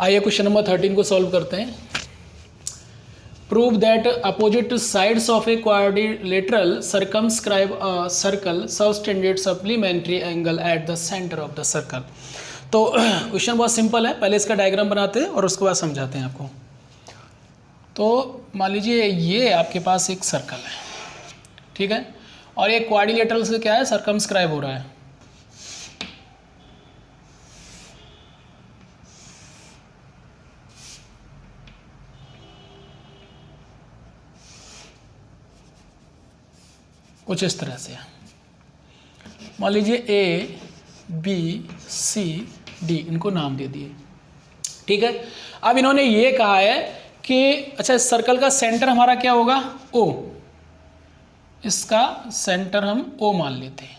आइए question number 13 को solve करते हैं। Prove that opposite sides of a quadrilateral circumscribe a circle subtended supplementary angle eight the centre of the circle. तो question बहुत simple है, पहले इसका डायग्राम बनाते हैं और उसके बाद समझाते हैं आपको। तो मान लीजिए ये आपके पास एक सर्कल है, ठीक है, और ये क्वाड्रिलेटरल से क्या है, सर्कमस्क्राइब हो रहा है। कुछ इस तरह से मान लीजिए ए बी सी डी, इनको नाम दे दिए, ठीक है। अब इन्होंने ये कहा है कि अच्छा इस सर्कल का सेंटर हमारा क्या होगा, ओ, इसका सेंटर हम ओ मान लेते हैं,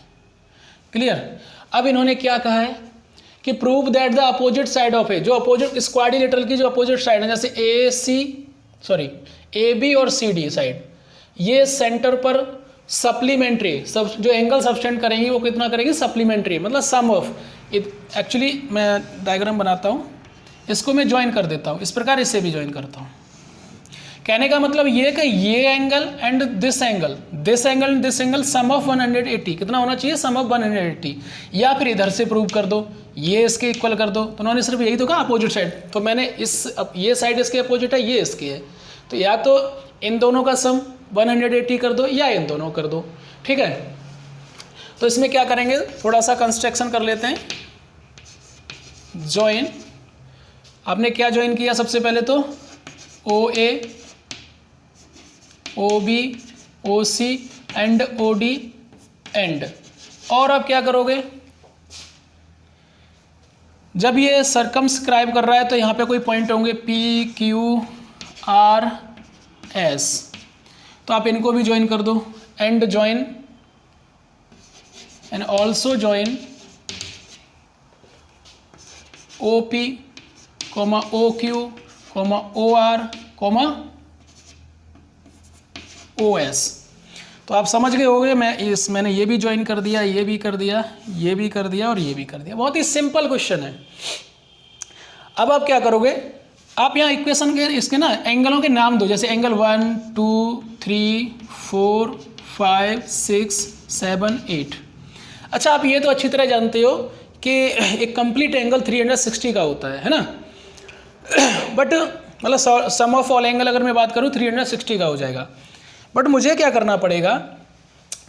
क्लियर। अब इन्होंने क्या कहा है कि prove that the opposite side of a, जो अपोजिट इस क्वाड्रिलेटरल की जो अपोजिट साइड है, जैसे ए बी और सी डी साइड, ये सेंटर पर सप्लीमेंट्री सब जो एंगल सबटेंड करेंगी वो कितना करेंगी, सप्लीमेंट्री, मतलब सम ऑफ इट। एक्चुअली मैं डायग्राम बनाता हूँ, इसको मैं ज्वाइन कर देता हूँ, इस प्रकार इसे भी ज्वाइन करता हूँ। कहने का मतलब ये कि ये angle and this angle and this angle sum of 180 कितना होना चाहिए, सम ऑफ 180, या फिर इधर से प्रूव कर दो, ये इसके इक्वल कर दो। तो उन्होंने सिर्फ यही तो कहा अपोजिट साइड, तो मैंने ये साइड इसके अपोजिट है, ये इसकी है, तो या तो इन दोनों का सम 180 कर दो या इन दोनों कर दो, ठीक है। तो इसमें क्या करेंगे, थोड़ा सा कंस्ट्रक्शन कर लेते हैं। ज्वाइन, आपने क्या ज्वाइन किया सबसे पहले, तो O A O B O C and O D and. और अब क्या करोगे, जब ये सर्कमस्क्राइब कर रहा है तो यहाँ पे कोई पॉइंट होंगे पी क्यू आर एस, तो आप इनको भी ज्वाइन कर दो, and join and also join O P comma O Q comma O R comma O S. तो आप समझ गए होंगे, मैंने ये भी ज्वाइन कर दिया, ये भी कर दिया, ये भी कर दिया और ये भी कर दिया। बहुत ही सिंपल क्वेश्चन है। अब आप क्या करोगे, आप यहाँ इक्वेशन के इसके ना एंगलों के नाम दो, जैसे एंगल 1 2 3 4 5 6 7 8। अच्छा आप ये तो अच्छी तरह जानते हो कि एक कंप्लीट एंगल 360 का होता है ना, बट मतलब सम ऑफ ऑल एंगल अगर मैं बात करूँ 360 का हो जाएगा। बट मुझे क्या करना पड़ेगा,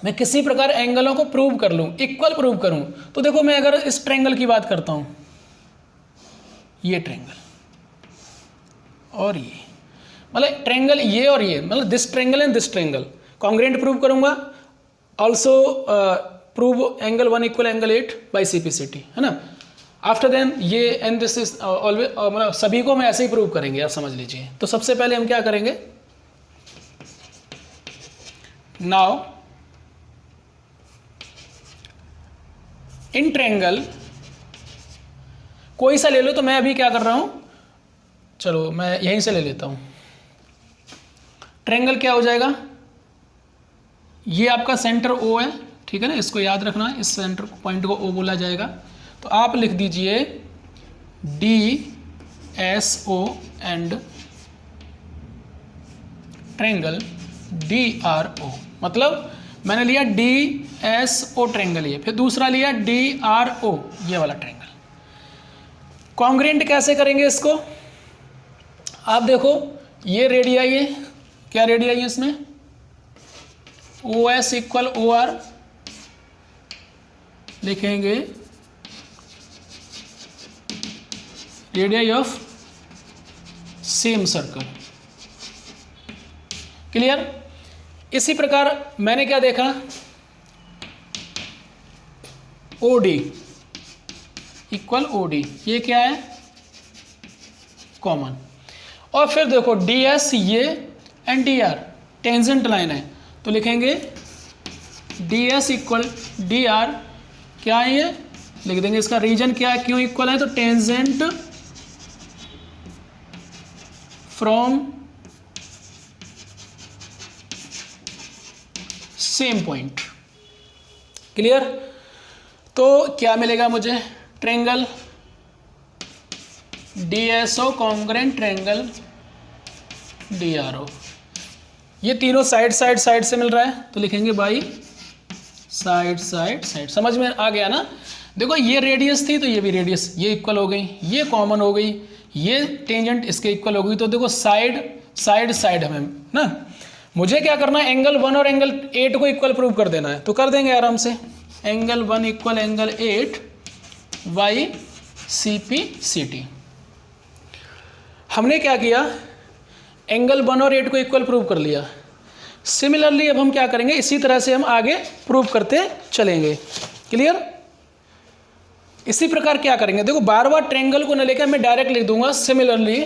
मैं किसी प्रकार एंगलों को प्रूव कर लूँ, इक्वल प्रूव करूँ। तो देखो मैं अगर इस ट्रायंगल की बात करता हूँ, ये ट्रायंगल और ये, मतलब ट्रायंगल ये और ये, मतलब this triangle and this triangle congruent prove करूंगा। Also prove angle 1 equal angle 8 by CPCT, है ना। आफ्टर देन ये एंड दिस इज ऑलवेज, मतलब सभी को मैं ऐसे ही प्रूव करेंगे, आप समझ लीजिए। तो सबसे पहले हम क्या करेंगे, नाउ इन ट्रायंगल कोई सा ले लो, तो मैं अभी क्या कर रहा हूं, चलो मैं यहीं से ले लेता हूं। ट्रायंगल क्या हो जाएगा, ये आपका सेंटर O है, ठीक है ना, इसको याद रखना, इस सेंटर पॉइंट को O बोला जाएगा। तो आप लिख दीजिए DSO एंड ट्रायंगल DRO। मतलब मैंने लिया DSO ट्रायंगल ये, फिर दूसरा लिया DRO ये वाला ट्रायंगल। कॉन्ग्रेंट कैसे करेंगे इसको, आप देखो ये रेडियाई है, क्या रेडियाई है इसमें, OS इक्वल OR लिखेंगे, radii of same circle, clear. इसी प्रकार मैंने क्या देखा, OD इक्वल OD, ये क्या है, कॉमन। और फिर देखो DS ये एंड DR टेंजेंट लाइन है, तो लिखेंगे DS इक्वल DR, क्या है ये, लिख देंगे इसका रीजन क्या है, क्यों इक्वल है, तो tangent from same point, clear. तो क्या मिलेगा मुझे, triangle DSO congruent triangle DRO। ये तीनों साइड साइड साइड से मिल रहा है तो लिखेंगे बाई साइड साइड साइड। समझ में आ गया ना? देखो ये रेडियस थी तो ये भी रेडियस, ये इक्वल हो गई, ये कॉमन हो गई, ये टेंजेंट इसके इक्वल हो गई। तो देखो साइड साइड साइड हमें ना, मुझे क्या करना है, एंगल 1 और एंगल 8 को इक्वल प्रूव कर देना है। तो कर देंगे आराम से, angle 1 equal angle 8 by CP CT। हमने क्या किया, एंगल 1 और 8 को इक्वल प्रूव कर लिया। सिमिलरली अब हम क्या करेंगे, इसी तरह से हम आगे प्रूव करते चलेंगे। क्लियर? इसी प्रकार क्या करेंगे, देखो बार बार ट्रायंगल को न लेकर मैं डायरेक्ट लिख दूंगा similarly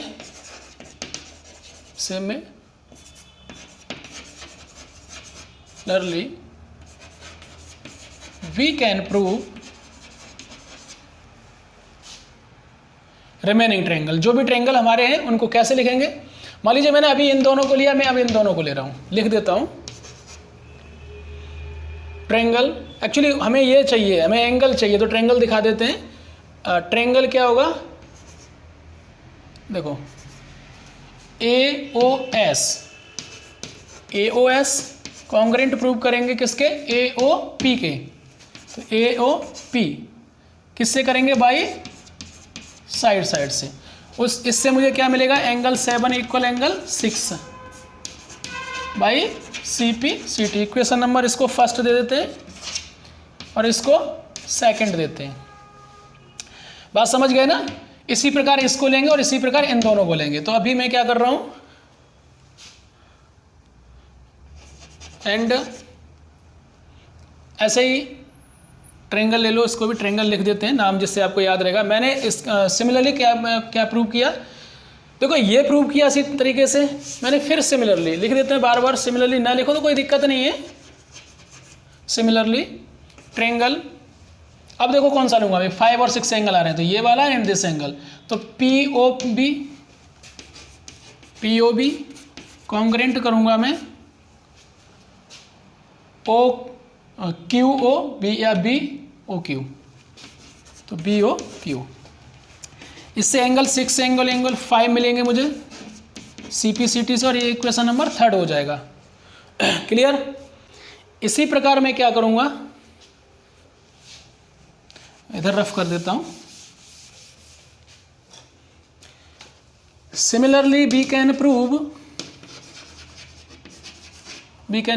we can prove remaining triangle. जो भी ट्रायंगल हमारे हैं उनको कैसे लिखेंगे, मान लीजिए मैंने अभी इन दोनों को लिया, मैं अब इन दोनों को ले रहा हूं, लिख देता हूं ट्रायंगल। एक्चुअली हमें ये चाहिए, हमें एंगल चाहिए तो ट्रायंगल दिखा देते हैं। ट्रायंगल क्या होगा, देखो AOS कॉन्ग्रेंट प्रूव करेंगे किसके, AOP के। तो AOP किससे करेंगे, बाई साइड साइड से। इससे मुझे क्या मिलेगा, angle 7 equal angle 6 by CP CT। Equation number इसको फर्स्ट दे देते हैं और इसको सेकंड देते हैं। बात समझ गए ना? इसी प्रकार इसको लेंगे और इसी प्रकार इन दोनों को लेंगे। तो अभी मैं क्या कर रहा हूं, एंड ऐसे ही ट्रायंगल ले लो, इसको भी ट्रायंगल लिख देते हैं नाम, जिससे आपको याद रहेगा। मैंने इस सिमिलरली क्या प्रूव किया, देखो ये प्रूव किया इसी तरीके से, मैंने फिर सिमिलरली लिख देते हैं। बार बार सिमिलरली ना लिखो तो कोई दिक्कत नहीं है। सिमिलरली ट्रायंगल, अब देखो कौन सा लूंगा मैं, 5 और 6 एंगल आ रहे हैं तो ये वाला एंड दिस एंगल। तो POB कॉन्ग्रेंट करूंगा मैं QOB या BOQ। तो BOQ, इससे एंगल 6 एंगल 5 मिलेंगे मुझे CP CT से, और ये इक्वेशन नंबर 3 हो जाएगा। क्लियर? इसी प्रकार मैं क्या करूंगा, इधर रफ कर देता हूं। Similarly we can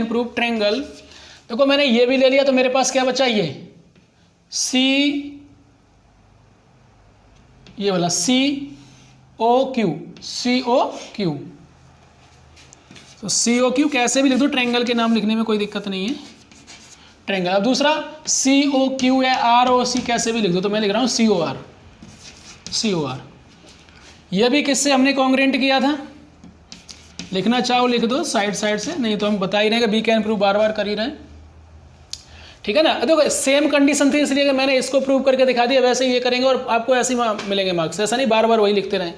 prove triangle. देखो मैंने ये भी ले लिया तो मेरे पास क्या बचा, ये ये वाला COQ। तो COQ कैसे भी लिख दो, ट्रायंगल के नाम लिखने में कोई दिक्कत नहीं है, ट्रायंगल। अब दूसरा COQ या ROC कैसे भी लिख दो, तो मैं लिख रहा हूं COR। यह भी किससे हमने कॉन्ग्रेंट किया था, लिखना चाहो लिख दो साइड साइड से, नहीं तो हम बता ही रहे हैं कि वी कैन प्रूव बार बार कर ही रहे हैं। ठीक है ना? देखो सेम कंडीशन थी इसलिए कि मैंने इसको प्रूव करके दिखा दिया, वैसे ही ये करेंगे और आपको ऐसे ही मिलेंगे मार्क्स, ऐसा नहीं बार बार वही लिखते रहें।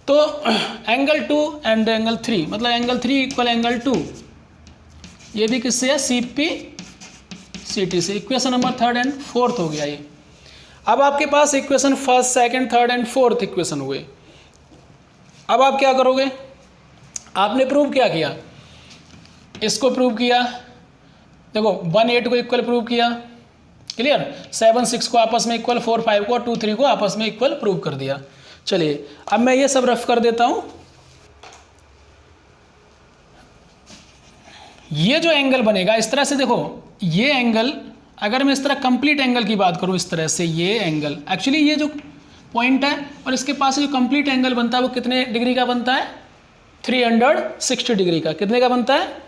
तो एंगल 2 एंड एंगल 3, मतलब एंगल 3 इक्वल एंगल 2, ये भी किससे है, CP CT से। Equation number 3rd and 4th हो गया ये। अब आपके पास equation 1st, 2nd, 3rd and 4th equation हुए। अब आप क्या करोगे, आपने प्रूव क्या किया, इसको प्रूव किया, देखो 1 8 को इक्वल प्रूव किया। क्लियर? 7 6 को आपस में इक्वल, 4 5 को और 2 3 को आपस में इक्वल प्रूव कर दिया। चलिए अब मैं ये सब रफ कर देता हूं। ये जो एंगल बनेगा इस तरह से, देखो ये एंगल, अगर मैं इस तरह कंप्लीट एंगल की बात करूं इस तरह से, ये एंगल एक्चुअली ये जो पॉइंट है और इसके पास जो कंप्लीट एंगल बनता है वो कितने डिग्री का बनता है, 360 डिग्री का। कितने का बनता है,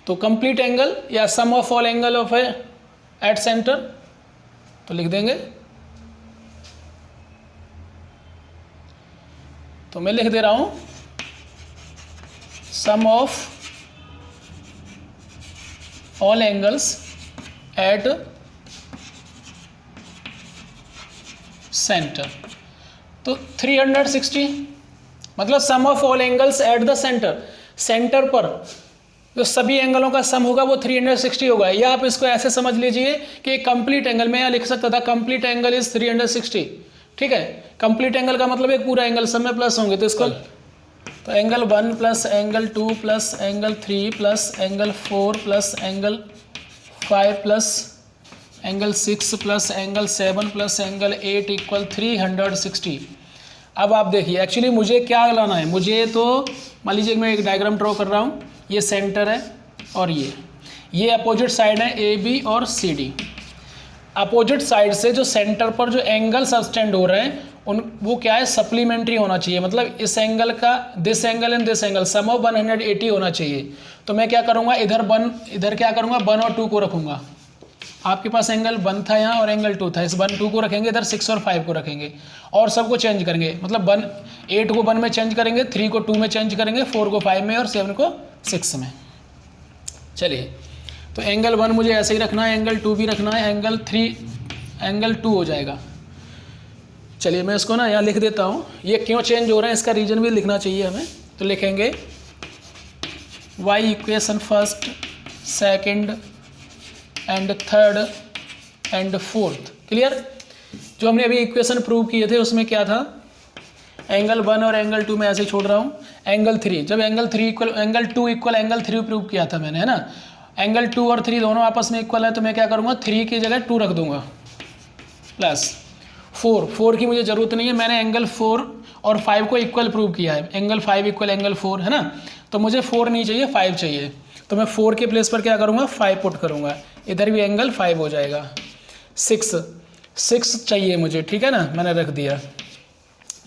तो कंप्लीट एंगल या sum of all angle of at centre, तो लिख देंगे, तो मैं लिख दे रहा हूं sum of all angles at centre. तो 360 मतलब sum of all angles at the centre, centre पर जो सभी एंगलों का सम होगा वो 360 होगा। या आप इसको ऐसे समझ लीजिए कि कंप्लीट एंगल, मैं यहाँ लिख सकता था कंप्लीट एंगल इज 360। ठीक है। कंप्लीट एंगल का मतलब एक पूरा एंगल, सब में प्लस होंगे, तो इसको तो angle 1 plus angle 2 plus angle 3 plus angle 4 plus angle 5 plus angle 6 plus angle 7 plus angle 8 equal 360। अब आप देखिए एक्चुअली मुझे क्या लाना है, मुझे तो मान लीजिए मैं एक डायग्राम ड्रॉ कर रहा हूँ, ये सेंटर है और ये अपोजिट साइड है ए बी और सी डी। अपोजिट साइड से जो सेंटर पर जो एंगल सब्सटेंड हो रहे हैं वो क्या है, सप्लीमेंट्री होना चाहिए, मतलब इस एंगल का this angle and this angle sum of 180 होना चाहिए। तो मैं क्या करूँगा, इधर क्या करूँगा 1 और 2 को रखूँगा। आपके पास एंगल 1 था यहाँ और एंगल 2 था, इस 1 2 को रखेंगे, इधर 6 और 5 को रखेंगे और सबको चेंज करेंगे, मतलब 8 को 1 में चेंज करेंगे, 3 को 2 में चेंज करेंगे, 4 को 5 में और 7 को 6 में। चलिए तो एंगल 1 मुझे ऐसे ही रखना है, एंगल 2 भी रखना है, एंगल 2 हो जाएगा। चलिए मैं इसको ना यहाँ लिख देता हूँ, ये क्यों चेंज हो रहा है इसका रीजन भी लिखना चाहिए हमें। तो लिखेंगे y equation first, second and third and fourth. Clear. जो हमने अभी इक्वेशन प्रूव किए थे उसमें क्या था, एंगल 1 और एंगल 2 में ऐसे छोड़ रहा हूँ। एंगल 3, जब एंगल 2 इक्वल एंगल 3 प्रूव किया था मैंने, है ना। एंगल 2 और 3 दोनों आपस में इक्वल है, तो मैं क्या करूँगा 3 की जगह 2 रख दूंगा, प्लस 4 की मुझे ज़रूरत नहीं है, मैंने एंगल 4 और 5 को इक्वल प्रूव किया है, एंगल 5 इक्वल एंगल 4, है ना। तो मुझे 4 नहीं चाहिए, 5 चाहिए, तो मैं 4 के प्लेस पर क्या करूँगा 5 पुट करूँगा, इधर भी एंगल 5 हो जाएगा। 6 चाहिए मुझे, ठीक है ना, मैंने रख दिया।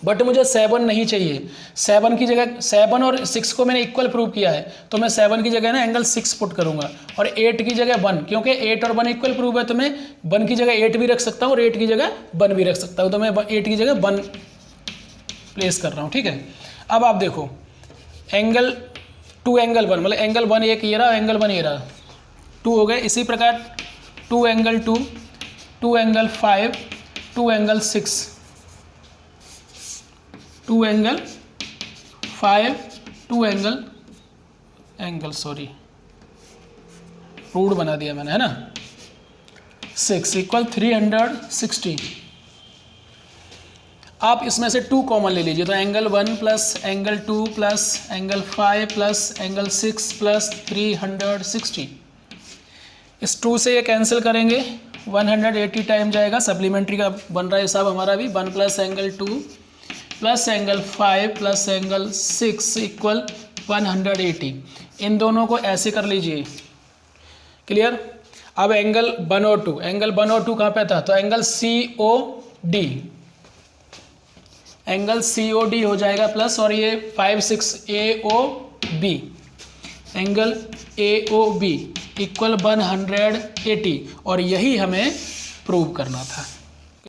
बट मुझे 7 नहीं चाहिए, 7 की जगह 7 और 6 को मैंने इक्वल प्रूव किया है, तो मैं 7 की जगह ना एंगल 6 पुट करूंगा और 8 की जगह 1, क्योंकि 8 और 1 इक्वल प्रूव है, तो मैं 1 की जगह 8 भी रख सकता हूँ और 8 की जगह 1 भी रख सकता हूँ, तो मैं 8 की जगह 1 प्लेस कर रहा हूँ, ठीक है। अब आप देखो एंगल 2 एंगल 1, मतलब एंगल 1 एक ये रहा, एंगल 1 ये रहा, 2 हो गए। इसी प्रकार 2 angle 2, 2 angle 5, 2 angle 6, 2 angle 5, 2 angle sorry root बना दिया मैंने, है ना। 6 इक्वल 360। आप इसमें से 2 कॉमन ले लीजिए, तो angle 1 plus angle 2 plus angle 5 plus angle 6 plus 360। इस 2 से ये कैंसिल करेंगे, 180 टाइम जाएगा, सप्लीमेंट्री का बन रहा है हिसाब हमारा भी। 1 plus angle 2 plus angle 5 plus angle 6 equal 180। इन दोनों को ऐसे कर लीजिए। क्लियर। अब एंगल 1 और 2, एंगल 1 और 2 कहाँ पे था, तो एंगल COD, एंगल COD हो जाएगा प्लस, और ये 5 6 AOB, एंगल AOB इक्वल 180, और यही हमें प्रूव करना था।